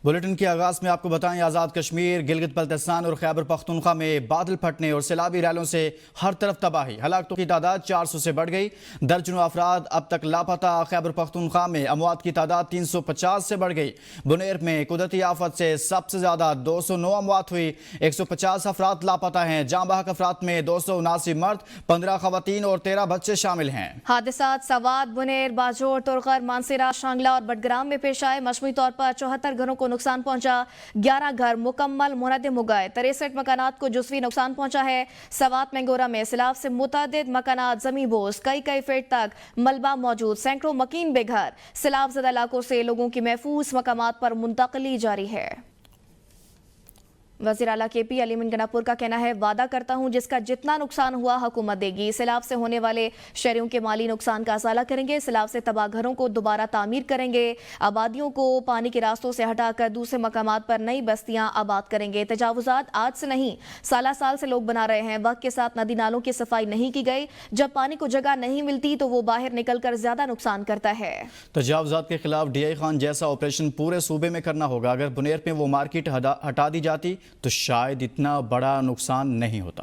Bulletin کے آغاز میں آپ کو بتائیں، آزاد کشمیر، گلگت بلتستان اور خیبر پختونخوا میں بادل پھٹنے اور سیلابی ریلوں سے ہر طرف تباہی، ہلاکتوں کی تعداد 400 سے بڑھ گئی، درجنوں افراد اب تک لاپتہ۔ خیبر پختونخوا میں اموات کی تعداد 350 سے بڑھ گئی۔ بنیر میں قدرتی آفت سے سب سے زیادہ 209 اموات ہوئی، 150 افراد لاپتہ ہیں۔ جاں بحق افراد میں 279 مرد، 15 خواتین اور 13 بچے شامل ہیں۔ حادثات سوات، بنیر، باجوڑ، ترغر، مانسیرہ، شانگلہ اور بٹگرام میں پیش آئے۔ مجموعی طور پر 74 گھروں کو نقصان پہنچا، 11 گھر مکمل منہدم ہو گئے، 63 مکانات کو جزوی نقصان پہنچا ہے۔ سوات مینگورہ میں سیلاب سے متعدد مکانات زمین بوس، کئی فٹ تک ملبہ موجود، سینکڑوں مکین بے گھر۔ سیلاب زدہ علاقوں سے لوگوں کی محفوظ مقامات پر منتقلی جاری ہے۔ وزیر اعلیٰ کے پی علیمن گناپور کا کہنا ہے، وعدہ کرتا ہوں جس کا جتنا نقصان ہوا حکومت دے گی۔ سیلاب سے ہونے والے شہریوں کے مالی نقصان کا ازالہ کریں گے، سیلاب سے تباہ گھروں کو دوبارہ تعمیر کریں گے، آبادیوں کو پانی کے راستوں سے ہٹا کر دوسرے مقامات پر نئی بستیاں آباد کریں گے۔ تجاوزات آج سے نہیں، سالہ سال سے لوگ بنا رہے ہیں۔ وقت کے ساتھ ندی نالوں کی صفائی نہیں کی گئی، جب پانی کو جگہ نہیں ملتی تو وہ باہر نکل کر زیادہ نقصان کرتا ہے۔ تجاوزات کے خلاف ڈی آئی خان جیسا آپریشن پورے صوبے میں کرنا ہوگا۔ اگر بنیر میں وہ مارکیٹ ہٹا دی جاتی تو شاید اتنا بڑا نقصان نہیں ہوتا۔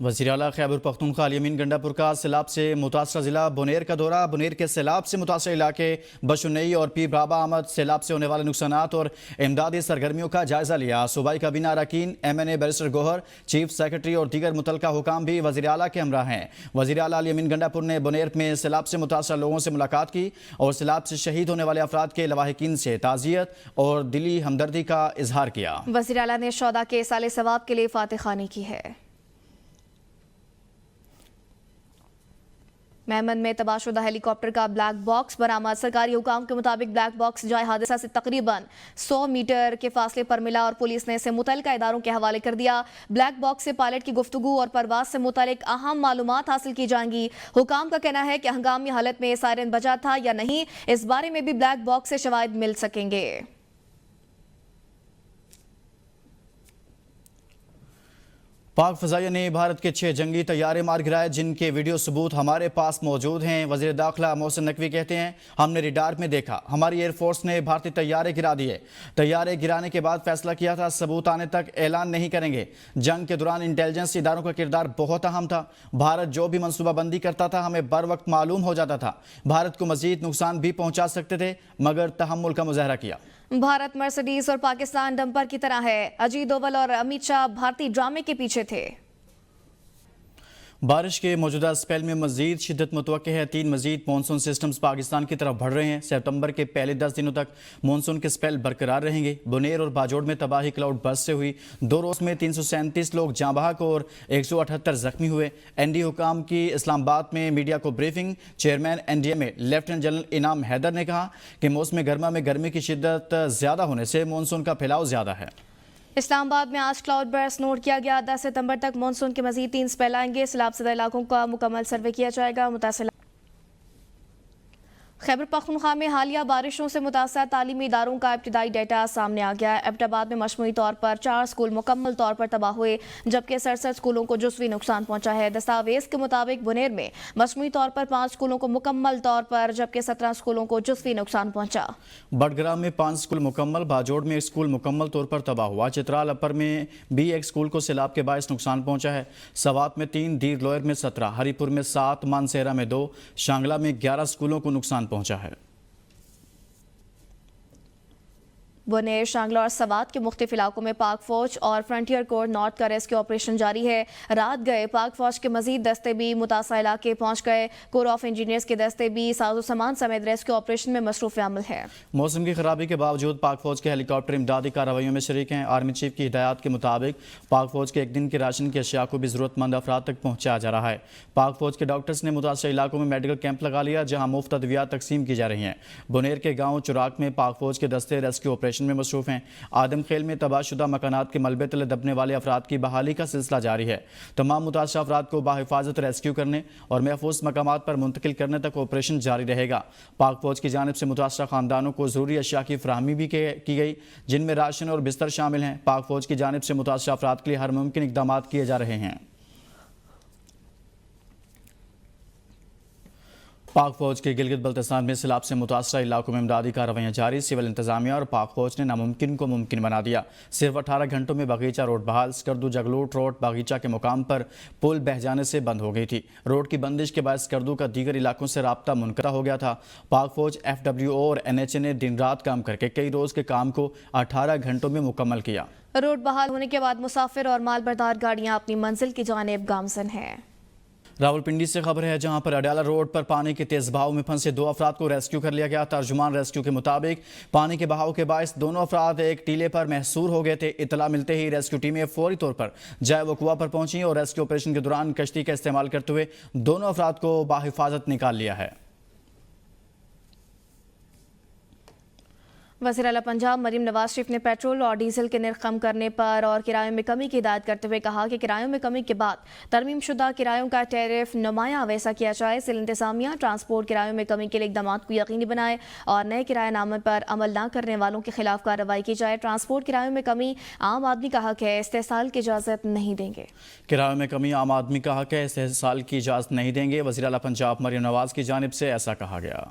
وزیر اعلیٰ خیبر پختونخوا علیمن گنڈاپور کا سیلاب سے متاثرہ ضلع بنیر کا دورہ۔ بنیر کے سیلاب سے متاثرہ علاقے بشنئی اور پیر بابا احمد سیلاب سے ہونے والے نقصانات اور امدادی سرگرمیوں کا جائزہ لیا۔ صوبائی کابینہ اراکین، ایم این اے بیرسٹر گوہر، چیف سیکرٹری اور دیگر متعلقہ حکام بھی وزیر اعلیٰ کے ہمراہ ہیں۔ وزیر اعلیٰ علیمن گنڈاپور نے بنیر میں سیلاب سے متاثرہ لوگوں سے ملاقات کی اور سیلاب سے شہید ہونے والے افراد کے لواحقین سے تعزیت اور دلی ہمدردی کا اظہار کیا۔ وزیر اعلیٰ نے شہداء کے ایصال ثواب کے لیے فاتح خوانی کی ہے۔ میمن میں تباہ شدہ ہیلی کاپٹر کا بلیک باکس برآمد۔ سرکاری حکام کے مطابق بلیک باکس جائے حادثہ سے تقریباً 100 میٹر کے فاصلے پر ملا اور پولیس نے اسے متعلقہ اداروں کے حوالے کر دیا۔ بلیک باکس سے پائلٹ کی گفتگو اور پرواز سے متعلق اہم معلومات حاصل کی جائیں گی۔ حکام کا کہنا ہے کہ ہنگامی حالت میں سائرن بجا تھا یا نہیں، اس بارے میں بھی بلیک باکس سے شواہد مل سکیں گے۔ پاک فضائیہ نے بھارت کے 6 جنگی طیارے مار گرائے، جن کے ویڈیو ثبوت ہمارے پاس موجود ہیں۔ وزیر داخلہ محسن نقوی کہتے ہیں، ہم نے ریڈار میں دیکھا، ہماری ایئر فورس نے بھارتی طیارے گرا دیے۔ طیارے گرانے کے بعد فیصلہ کیا تھا، ثبوت آنے تک اعلان نہیں کریں گے۔ جنگ کے دوران انٹیلیجنس اداروں کا کردار بہت اہم تھا۔ بھارت جو بھی منصوبہ بندی کرتا تھا ہمیں بر وقت معلوم ہو جاتا تھا۔ بھارت کو مزید نقصان بھی پہنچا سکتے تھے، مگر تحمل کا مظاہرہ کیا۔ بھارت مرسڈیز اور پاکستان ڈمپر کی طرح ہے، اجیت دوول اور امیت شاہ بھارتی ڈرامے کے پیچھے تھے۔ بارش کے موجودہ سپیل میں مزید شدت متوقع ہے۔ 3 مزید مونسون سسٹمز پاکستان کی طرف بڑھ رہے ہیں۔ ستمبر کے پہلے 10 دنوں تک مونسون کے سپیل برقرار رہیں گے۔ بنیر اور باجوڑ میں تباہی کلاؤڈ برسٹ سے ہوئی۔ 2 روز میں 337 لوگ جاں بحق اور 178 زخمی ہوئے۔ این ڈی حکام کی اسلام آباد میں میڈیا کو briefing. Chairman N D A میں لیفٹیننٹ جنرل انعام حیدر نے کہا کہ موسم گرما میں گرمی کی شدت زیادہ ہونے سے مونسون کا پھیلاؤ زیادہ ہے۔ اسلام آباد میں آج کلاؤڈ برسٹ نوٹ کیا گیا۔ 10 ستمبر تک مونسون کے مزید 3 سپیل آئیں گے۔ سیلاب زدہ علاقوں کا مکمل سروے کیا جائے گا۔ متاثرہ خیبر پختونخوا میں حالیہ بارشوں سے متاثرہ تعلیمی اداروں کا ابتدائی ڈیٹا سامنے آ گیا ہے۔ ایبٹ آباد میں مجموعی طور پر 4 اسکول مکمل طور پر تباہ ہوئے، جبکہ 67 اسکولوں کو جزوی نقصان پہنچا ہے۔ دستاویز کے مطابق بنیر میں مجموعی طور پر 5 اسکولوں کو مکمل طور پر جبکہ 17 اسکولوں کو جزوی نقصان پہنچا۔ بٹگرام میں 5 اسکول مکمل، باجوڑ میں 1 اسکول مکمل طور پر تباہ ہوا۔ چترال اپر میں بھی 1 اسکول کو سیلاب کے باعث نقصان پہنچا ہے۔ سوات میں 3، دیر لوئر میں 17، ہری پور میں 7، مانسیرہ میں 2، شانگلہ میں 11 اسکولوں کو نقصان پہنچا ہے۔ بنیر، شانگلہ اور سوات کے مختلف علاقوں میں پاک فوج اور فرنٹیئر کورٹ نارتھ کا ریسکیو آپریشن جاری ہے۔ رات گئے پاک فوج کے مزید دستے بھی متاثرہ علاقے پہنچ گئے۔ کور آف انجینئرز کے دستے بھی ساز و سامان سمیت ریسکیو آپریشن میں مصروف عمل ہے۔ موسم کی خرابی کے باوجود پاک فوج کے ہیلی کاپٹر امدادی کارروائیوں میں شریک ہیں۔ آرمی چیف کی ہدایات کے مطابق پاک فوج کے 1 دن کے راشن کی اشیاء کو بھی ضرورت مند افراد تک پہنچایا جا رہا ہے۔ پاک فوج کے ڈاکٹرز نے متاثرہ علاقوں میں میڈیکل کیمپ لگا لیا، جہاں مفت ادویات تقسیم کی جا رہی ہیں۔ بنیر کے گاؤں چوراک میں پاک فوج کے دستے ریسکیو آپریشن میں مصروف ہیں۔ آدم خیل میں تباہ شدہ مکانات کے ملبے تلے دبنے والے افراد کی بحالی کا سلسلہ جاری ہے۔ تمام متاثرہ افراد کو بحفاظت ریسکیو کرنے اور محفوظ مقامات پر منتقل کرنے تک آپریشن جاری رہے گا۔ پاک فوج کی جانب سے متاثرہ خاندانوں کو ضروری اشیاء کی فراہمی بھی کی گئی، جن میں راشن اور بستر شامل ہیں۔ پاک فوج کی جانب سے متاثرہ افراد کے لیے ہر ممکن اقدامات کیے جا رہے ہیں۔ پاک فوج کے گلگت بلتستان میں سیلاب سے متاثرہ علاقوں میں امدادی کارروائیاں جاری. سول انتظامیہ اور پاک فوج نے ناممکن کو ممکن بنا دیا. صرف 18 گھنٹوں میں باغیچہ روڈ بحال. سکردو جگلوٹ روڈ باغیچہ کے مقام پر پل بہہ جانے سے بند ہو گئی تھی. روڈ کی بندش کے باعث سکردو کا دیگر علاقوں سے رابطہ منقطع ہو گیا تھا. پاک فوج FWO اور NHA نے دن رات کام کر کے کئی روز کے کام کو 18 گھنٹوں میں مکمل کیا. روڈ بحال ہونے کے بعد مسافر اور مال بردار گاڑیاں اپنی منزل کی جانب گامزن ہیں. راولپنڈی سے خبر ہے جہاں پر اڈیالہ روڈ پر پانی کے تیز بہاؤ میں پھنسے 2 افراد کو ریسکیو کر لیا گیا. ترجمان ریسکیو کے مطابق پانی کے بہاؤ کے باعث دونوں افراد ایک ٹیلے پر محصور ہو گئے تھے. اطلاع ملتے ہی ریسکیو ٹیمیں فوری طور پر جائے وقوع پر پہنچیں اور ریسکیو آپریشن کے دوران کشتی کا استعمال کرتے ہوئے دونوں افراد کو بحفاظت نکال لیا ہے. وزیر اعلیٰ پنجاب مریم نواز شریف نے پیٹرول اور ڈیزل کے نرخ کم کرنے پر اور کرایوں میں کمی کی ہدایت کرتے ہوئے کہا کہ کرایوں میں کمی کے بعد ترمیم شدہ کرایوں کا ٹیرف نمایاں ویسا کیا جائے. ضلع انتظامیہ ٹرانسپورٹ کرایوں میں کمی کے لیے اقدامات کو یقینی بنائے اور نئے کرایہ نامے پر عمل نہ کرنے والوں کے خلاف کارروائی کی جائے. ٹرانسپورٹ کرایوں میں کمی عام آدمی کا حق ہے, استحصال کی اجازت نہیں دیں گے. کرایوں میں کمی عام آدمی کا حق ہے, استحصال کی اجازت نہیں دیں گے. وزیر اعلیٰ پنجاب مریم نواز کی جانب سے ایسا کہا گیا.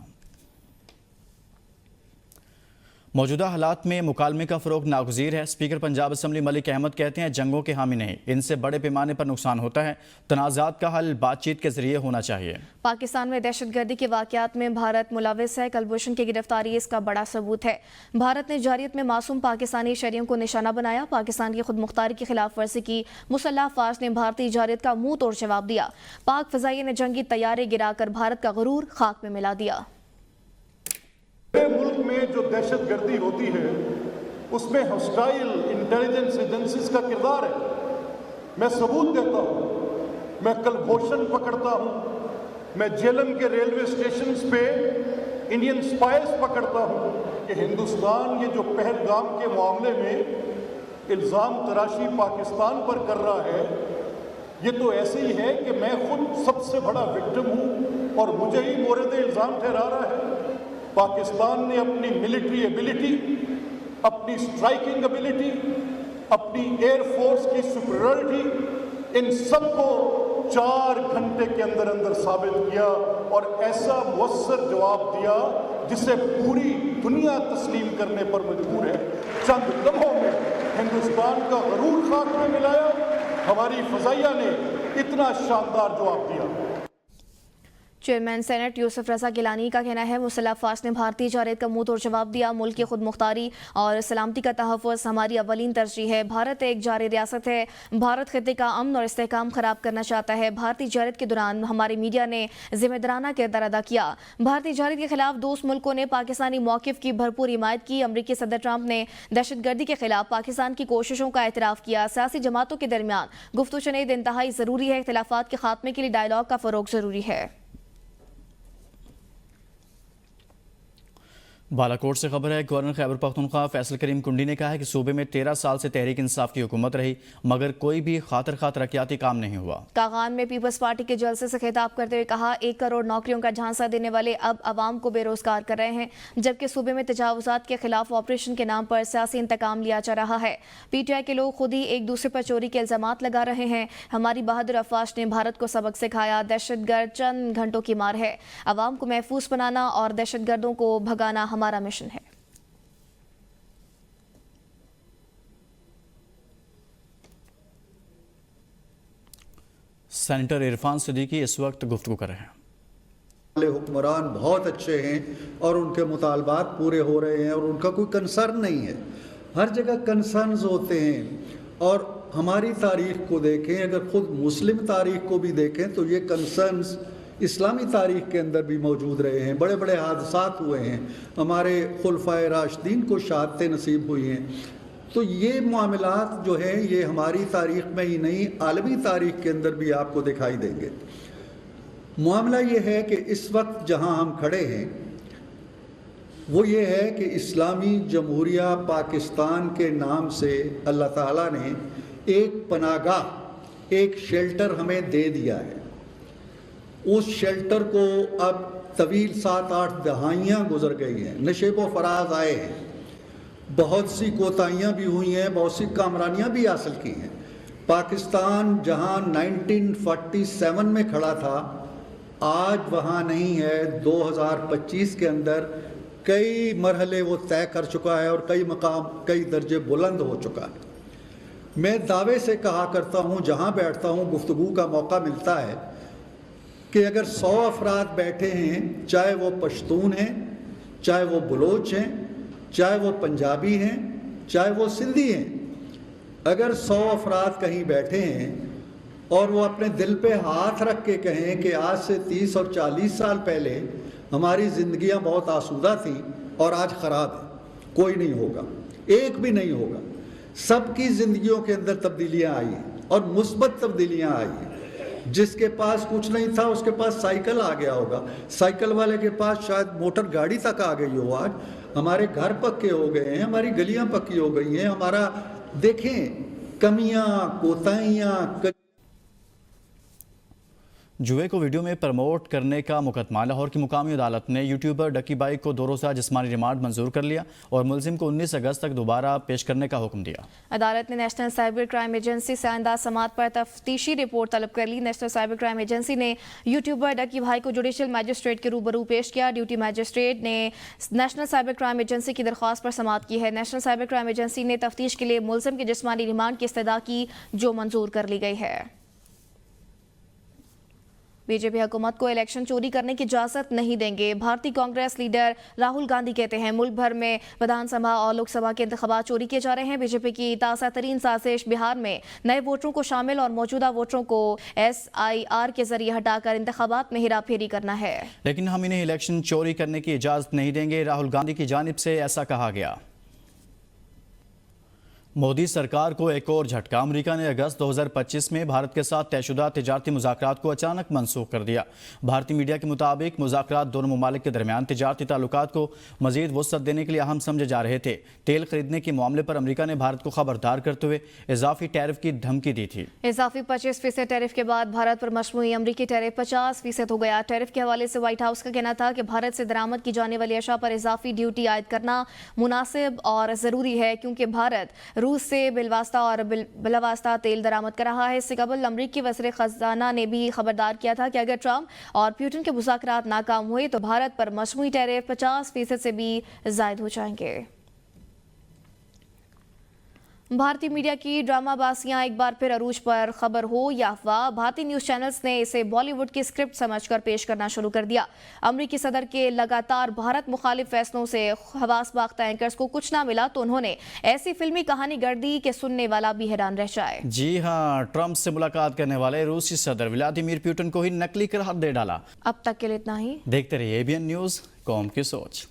موجودہ حالات میں مکالمے کا فروغ ناگزیر ہے. اسپیکر پنجاب اسمبلی ملک احمد کہتے ہیں جنگوں کے حامی نہیں, ان سے بڑے پیمانے پر نقصان ہوتا ہے. تنازعات کا حل بات چیت کے ذریعے ہونا چاہیے. پاکستان میں دہشت گردی کے واقعات میں بھارت ملوث ہے. کلبھوشن کی گرفتاری اس کا بڑا ثبوت ہے. بھارت نے جارحیت میں معصوم پاکستانی شہریوں کو نشانہ بنایا. پاکستان کی خود مختاری کی خلاف ورزی کی مسلح افواج نے بھارتی جارحیت کا منہ توڑ جواب دیا. پاک فضائیہ نے جنگی طیارے گرا کر بھارت کا غرور خاک میں ملا دیا. ملک میں جو دہشت گردی ہوتی ہے اس میں ہاسٹائل انٹیلیجنس ایجنسیز کا کردار ہے. میں ثبوت دیتا ہوں, میں کلبھوشن پکڑتا ہوں, میں جیلم کے ریلوے اسٹیشنز پہ انڈین سپائز پکڑتا ہوں کہ ہندوستان یہ جو پہلگام کے معاملے میں الزام تراشی پاکستان پر کر رہا ہے یہ تو ایسے ہی ہے کہ میں خود سب سے بڑا وکٹم ہوں اور مجھے ہی مورد الزام ٹھہرا رہا ہے. پاکستان نے اپنی ملٹری ایبلٹی, اپنی سٹرائکنگ ایبلٹی, اپنی ایئر فورس کی سپریورٹی, ان سب کو 4 گھنٹے کے اندر اندر ثابت کیا اور ایسا مؤثر جواب دیا جسے پوری دنیا تسلیم کرنے پر مجبور ہے. چند لمحوں میں ہندوستان کا غرور خاک میں ملایا. ہماری فضائیہ نے اتنا شاندار جواب دیا. چیئرمین سینٹ یوسف رضا گیلانی کا کہنا ہے مسلح افواج نے بھارتی جارحیت کا منہ توڑ جواب دیا. ملک کی خود مختاری اور سلامتی کا تحفظ ہماری اولین ترجیح ہے. بھارت ایک جارح ریاست ہے. بھارت خطے کا امن اور استحکام خراب کرنا چاہتا ہے. بھارتی جارحیت کے دوران ہمارے میڈیا نے ذمہ دارانہ کردار ادا کیا. بھارتی جارحیت کے خلاف دوست ملکوں نے پاکستانی موقف کی بھرپور حمایت کی. امریکی صدر ٹرمپ نے دہشت گردی کے خلاف پاکستان کی کوششوں کا اعتراف کیا. سیاسی جماعتوں کے درمیان گفت و شنید انتہائی ضروری ہے. اختلافات کے خاتمے کے لیے ڈائیلاگ کا فروغ ضروری ہے. بالاکوٹ سے خبر ہے گورنر خیبر پختونخوا فیصل کریم کنڈی نے کہا ہے کہ صوبے میں 13 سال سے تحریک انصاف کی حکومت رہی مگر کوئی بھی خاطر خواہ ترقیاتی کام نہیں ہوا. کاغان میں پیپلز پارٹی کے جلسے سے خطاب کرتے ہوئے کہا 1 کروڑ نوکریوں کا جھانسا دینے والے اب عوام کو بے روزگار کر رہے ہیں جبکہ صوبے میں تجاوزات کے خلاف آپریشن کے نام پر سیاسی انتقام لیا جا رہا ہے. PTI کے لوگ خود ہی ایک دوسرے پر چوری کے الزامات لگا رہے ہیں. ہماری بہادر افواج نے بھارت کو سبق سکھایا. دہشت گرد چند گھنٹوں کی مار ہے. عوام کو محفوظ بنانا اور دہشت گردوں کو بھگانا ہمارا مشن ہے. سینیٹر عرفان صدیقی اس وقت گفتگو کر رہے ہیں. حکمران بہت اچھے ہیں اور ان کے مطالبات پورے ہو رہے ہیں اور ان کا کوئی کنسرن نہیں ہے. ہر جگہ کنسرنز ہوتے ہیں اور ہماری تاریخ کو دیکھیں, اگر خود مسلم تاریخ کو بھی دیکھیں تو یہ کنسرنز اسلامی تاریخ کے اندر بھی موجود رہے ہیں. بڑے بڑے حادثات ہوئے ہیں, ہمارے خلفائے راشدین کو شہادتیں نصیب ہوئی ہیں. تو یہ معاملات جو ہیں یہ ہماری تاریخ میں ہی نہیں عالمی تاریخ کے اندر بھی آپ کو دکھائی دیں گے. معاملہ یہ ہے کہ اس وقت جہاں ہم کھڑے ہیں وہ یہ ہے کہ اسلامی جمہوریہ پاکستان کے نام سے اللہ تعالیٰ نے ایک پناہ گاہ, ایک شیلٹر ہمیں دے دیا ہے. اس شیلٹر کو اب طویل 7-8 دہائیاں گزر گئی ہیں, نشیب و فراز آئے ہیں, بہت سی کوتاہیاں بھی ہوئی ہیں, بہت سی کامرانیاں بھی حاصل کی ہیں. پاکستان جہاں 1947 میں کھڑا تھا آج وہاں نہیں ہے. 2025 کے اندر کئی مرحلے وہ طے کر چکا ہے اور کئی مقام کئی درجے بلند ہو چکا ہے. میں دعوے سے کہا کرتا ہوں جہاں بیٹھتا ہوں گفتگو کا موقع ملتا ہے کہ اگر 100 افراد بیٹھے ہیں, چاہے وہ پشتون ہیں, چاہے وہ بلوچ ہیں, چاہے وہ پنجابی ہیں, چاہے وہ سندھی ہیں, اگر 100 افراد کہیں بیٹھے ہیں اور وہ اپنے دل پہ ہاتھ رکھ کے کہیں کہ آج سے 30 اور 40 سال پہلے ہماری زندگیاں بہت آسودہ تھیں اور آج خراب ہے, کوئی نہیں ہوگا, ایک بھی نہیں ہوگا. سب کی زندگیوں کے اندر تبدیلیاں آئی ہیں اور مثبت تبدیلیاں آئی ہیں. جس کے پاس کچھ نہیں تھا اس کے پاس سائیکل آ گیا ہوگا, سائیکل والے کے پاس شاید موٹر گاڑی تک آ گئی ہو. آج ہمارے گھر پکے ہو گئے ہیں, ہماری گلیاں پکی ہو گئی ہیں. ہمارا دیکھیں کمیاں, کوتاہیاں. جوئے کو ویڈیو میں پروموٹ کرنے کا مقدمہ. لاہور کی مقامی عدالت نے یوٹیوبر ڈکی بائی کو 2 روزہ جسمانی ریمانڈ منظور کر لیا اور ملزم کو 19 اگست تک دوبارہ پیش کرنے کا حکم دیا. عدالت نے نیشنل سائبر کرائم ایجنسی سے آئندہ سماعت پر تفتیشی رپورٹ طلب کر لی. نیشنل سائبر کرائم ایجنسی نے یوٹیوبر ڈکی بھائی کو جوڈیشل میجسٹریٹ کے روبرو پیش کیا. ڈیوٹی میجسٹریٹ نے نیشنل سائبر کرائم ایجنسی کی درخواست پر سماعت کی ہے. نیشنل سائبر کرائم ایجنسی نے تفتیش کے لیے ملزم کے جسمانی ریمانڈ کی استدعا کی جو منظور کر لی گئی ہے. بی جے پی حکومت کو الیکشن چوری کرنے کی اجازت نہیں دیں گے. بھارتی کانگریس لیڈر راہل گاندھی کہتے ہیں ملک بھر میں ودھان سبھا اور لوک سبھا کے انتخابات چوری کیے جا رہے ہیں. بی جے پی کی تازہ ترین سازش بہار میں نئے ووٹروں کو شامل اور موجودہ ووٹروں کو SIR کے ذریعے ہٹا کر انتخابات میں ہیرا پھیری کرنا ہے. لیکن ہم انہیں الیکشن چوری کرنے کی اجازت نہیں دیں گے. راہل گاندھی کی جانب سے ایسا کہا گیا. مودی سرکار کو ایک اور جھٹکا. امریکہ نے اگست 2025 میں بھارت کے ساتھ طے شدہ تجارتی مذاکرات کو اچانک منسوخ کر دیا. بھارتی میڈیا کے مطابق مذاکرات دونوں ممالک کے درمیان تجارتی تعلقات کو مزید وسعت دینے کے لیے اہم سمجھے جا رہے تھے. تیل خریدنے کے معاملے پر امریکہ نے بھارت کو خبردار کرتے ہوئے اضافی ٹیرف کی دھمکی دی تھی. اضافی 25% ٹیرف کے بعد بھارت پر مجموعی امریکی ٹیرف 50% ہو گیا. ٹیرف کے حوالے سے وائٹ ہاؤس کا کہنا تھا کہ بھارت سے درآمد کی جانے والی اشیاء پر اضافی ڈیوٹی عائد کرنا مناسب اور ضروری ہے کیونکہ بھارت روس سے بالواسطہ اور بلاواسطہ تیل درآمد کر رہا ہے. اس سے قبل امریکی وزیر خزانہ نے بھی خبردار کیا تھا کہ اگر ٹرمپ اور پیوٹن کے مذاکرات ناکام ہوئے تو بھارت پر مجموعی ٹیرف 50% سے بھی زائد ہو جائیں گے. بھارتی میڈیا کی ڈرامہ بازیاں ایک بار پھر عروج پر. خبر ہو یا افواہ, بھارتی نیوز چینلز نے اسے بالی ووڈ کی اسکرپٹ سمجھ کر پیش کرنا شروع کر دیا. امریکی صدر کے لگاتار بھارت مخالف فیصلوں سے حواس باختہ اینکرز کو کچھ نہ ملا تو انہوں نے ایسی فلمی کہانی گڑھ دی کہ سننے والا بھی حیران رہ جائے. جی ہاں, ٹرمپ سے ملاقات کرنے والے روسی صدر ولادیمیر پیوٹن کو ہی نکلی قرار دے ڈالا. اب تک کے لیے اتنا ہی. دیکھتے رہیے ABN نیوز, قوم کی سوچ.